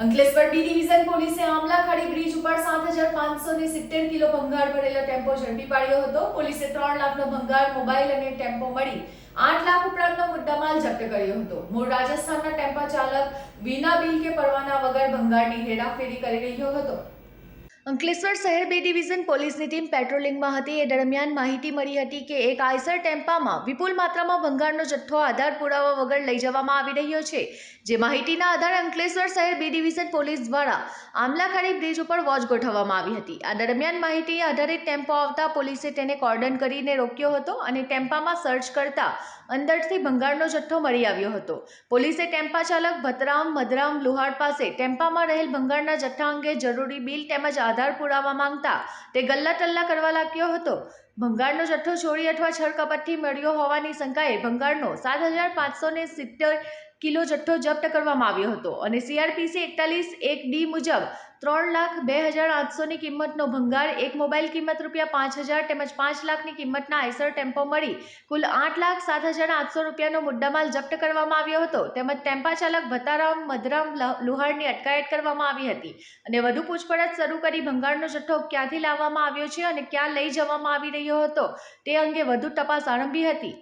Ankleshwar B division પોલીસે Amlakhadi bridge ઉપર 7,570 kilo ભંગાર ભરેલો ટેમ્પો ઝડપી પાડ્યો હતો. પોલીસે 3 લાખનો ભંગાર, મોબાઈલ અને ટેમ્પો મળી 8 લાખ ઉપરાંતનો મુદ્દામાલ જપ્ત કર્યો હતો. મૂળ રાજસ્થાનના ટેમ્પો ચાલક વિના બિલ કે પરવાના વગર ભંગારની હેરાફેરી કરી રહ્યો હતો. અંકલેશ્વર શહેર બી ડિવિઝન પોલીસની ટીમ પેટ્રોલિંગમાં હતી. એ દરમિયાન માહિતી મળી હતી કે એક આઈસર ટેમ્પામાં વિપુલ માત્રામાં ભંગારનો જથ્થો આધાર પુરાવા વગર લઈ જવામાં આવી રહ્યો છે. જે માહિતીના આધારે અંકલેશ્વર શહેર બી ડિવિઝન પોલીસ દ્વારા આમલાખાડી બ્રિજ ઉપર વોચ ગોઠવવામાં આવી હતી. આ દરમિયાન માહિતી આધારિત ટેમ્પો આવતા પોલીસે તેને કોર્ડન કરીને રોક્યો હતો અને ટેમ્પામાં સર્ચ કરતા અંદરથી ભંગારનો જથ્થો મળી આવ્યો હતો. પોલીસે ટેમ્પા ચાલક ભતરામ મધરામ લુહાડ પાસે ટેમ્પામાં રહેલ ભંગારના જથ્થા અંગે જરૂરી બિલ તેમજ આધાર પુરાવા માંગતા તે ગલ્લા ટલ્લા કરવા લાગ્યો હતો. ભંગારનો જથ્થો ચોરી અથવા છળકપટથી મળ્યો હોવાની શંકાએ ભંગારનો 7,570 કિલો જથ્થો જપ્ત કરવામાં આવ્યો હતો અને CRPC 41(1)D મુજબ 3,02,800 ની કિંમતનો ભંગાર, એક મોબાઈલ કિંમત ₹5,000 તેમજ 5 લાખની કિંમતના આઈસર ટેમ્પો મળી કુલ 8,07,800 રૂપિયાનો મુદ્દામાલ જપ્ત કરવામાં આવ્યો હતો. તેમજ ટેમ્પા ચાલક ભતારામ મધરામ લુહાડની અટકાયત કરવામાં આવી હતી અને વધુ પૂછપરછ શરૂ કરી ભંગારનો જથ્થો ક્યાંથી લાવવામાં આવ્યો છે અને ક્યાં લઈ જવામાં આવી રહ્યો હતો તે અંગે વધુ તપાસ આરંભી હતી.